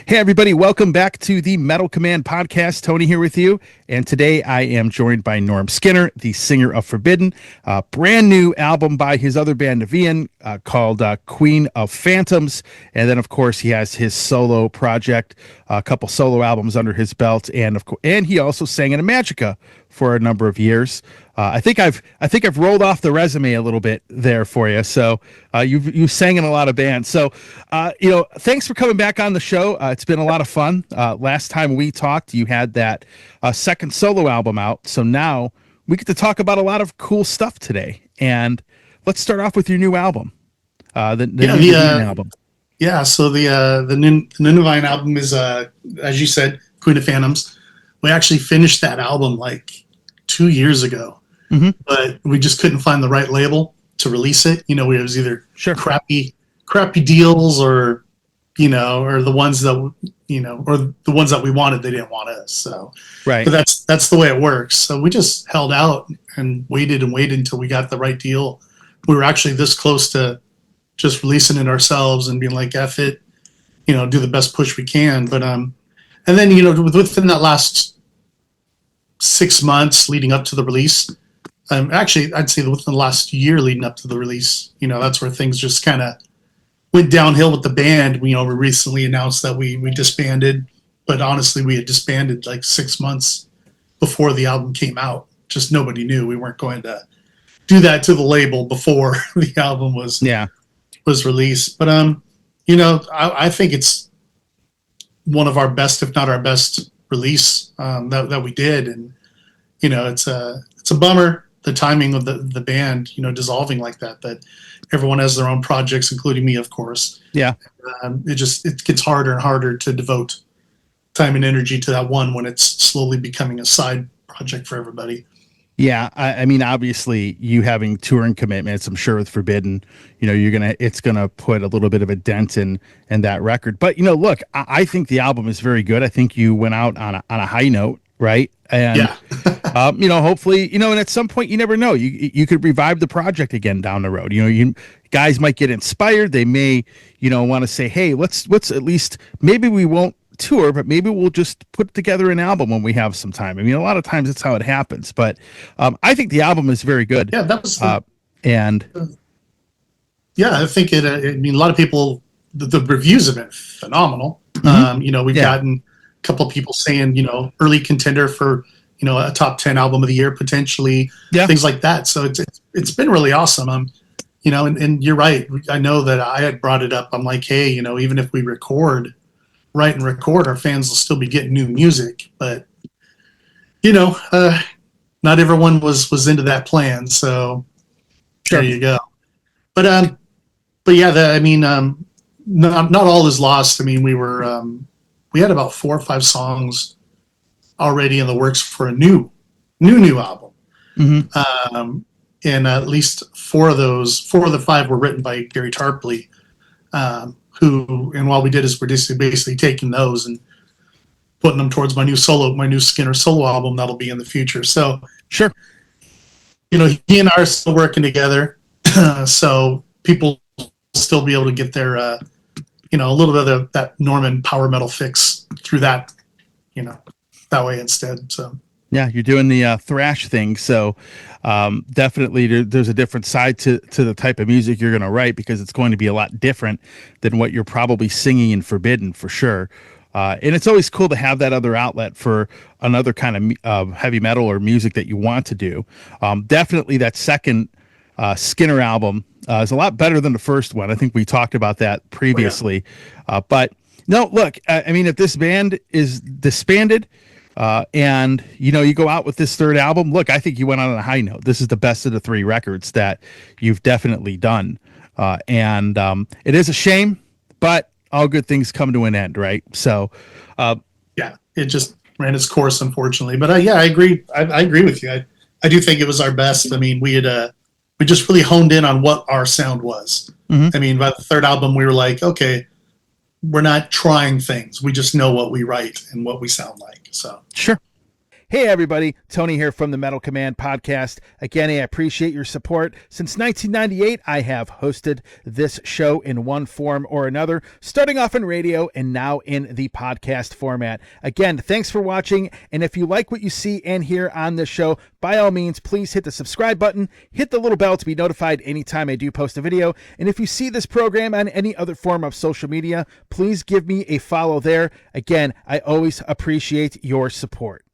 Hey, everybody, welcome back to the Metal Command podcast. Tony here with you. And today I am joined by Norm Skinner, the singer of Forbidden, a brand new album by his other band, Niviane, called Queen of Phantoms. And then, of course, he has his solo project, a couple solo albums under his belt. And he also sang in Imagika for a number of years. I think I've rolled off the resume a little bit there for you. So you've sang in a lot of bands. So thanks for coming back on the show. It's been a lot of fun. Last time we talked, you had that second solo album out. So now we get to talk about a lot of cool stuff today. And let's start off with your new album, the new album. Yeah. So the Niviane album is as you said, Queen of Phantoms. We actually finished that album like 2 years ago. Mm-hmm. But we just couldn't find the right label to release it. It was either crappy deals or the ones that, or the ones that we wanted, they didn't want us. So, right. But that's the way it works. So we just held out and waited until we got the right deal. We were actually this close to just releasing it ourselves and being like, F it, do the best push we can. But, and then, within that last 6 months leading up to the release, actually, I'd say within the last year leading up to the release, that's where things just kind of went downhill with the band. We recently announced that we disbanded, but honestly, we had disbanded like 6 months before the album came out. Just nobody knew. We weren't going to do that to the label before the album was released. But I think it's one of our best, if not our best, release that we did, and it's a bummer. The timing of the band, dissolving like that everyone has their own projects, including me, of course. Yeah. It gets harder and harder to devote time and energy to that one when it's slowly becoming a side project for everybody. Yeah. I mean, obviously you having touring commitments, I'm sure with Forbidden, it's going to put a little bit of a dent in that record. But, look, I think the album is very good. I think you went out on a high note, right? And, hopefully, and at some point, you never know, you could revive the project again down the road. You guys might get inspired. They may, want to say, hey, let's at least, maybe we won't tour, but maybe we'll just put together an album when we have some time. I mean, a lot of times that's how it happens, but I think the album is very good. Yeah, that was, I think it, a lot of people, the reviews have been phenomenal. Mm-hmm. We've gotten a couple of people saying, early contender for, a top 10 album of the year, potentially, things like that. So it's been really awesome. And you're right. I know that I had brought it up. I'm like, hey, even if we write and record, our fans will still be getting new music. But, not everyone was into that plan. So There you go. But yeah, not all is lost. I mean, we had about 4 or 5 songs already in the works for a new album. Mm-hmm. And at least 4 of the 5 were written by Gary Tarpley, and what we did is we're just basically taking those and putting them towards my new Skinner solo album that'll be in the future. So sure, he and I are still working together, so people will still be able to get their a little bit of that Norman power metal fix through that that way instead. So yeah, you're doing the thrash thing, so definitely there's a different side to the type of music you're going to write, because it's going to be a lot different than what you're probably singing in Forbidden, for sure. And it's always cool to have that other outlet for another kind of heavy metal or music that you want to do. Definitely that second Skinner album is a lot better than the first one. I think we talked about that previously. Oh, yeah. But no, look, I mean, if this band is disbanded, and you go out with this third album, look, I think you went on a high note. This is the best of the 3 records that you've definitely done. And it is a shame, but all good things come to an end, right? So, yeah, it just ran its course, unfortunately. But I agree. I agree with you. I do think it was our best. I mean, we just really honed in on what our sound was. Mm-hmm. I mean, by the third album, we were like, okay, we're not trying things. We just know what we write and what we sound like. So sure. Hey everybody, Tony here from the Metal Command podcast. Again, I appreciate your support. Since 1998, I have hosted this show in one form or another, starting off in radio and now in the podcast format. Again, thanks for watching, and if you like what you see and hear on this show, by all means, please hit the subscribe button, hit the little bell to be notified anytime I do post a video, and if you see this program on any other form of social media, please give me a follow there. Again, I always appreciate your support.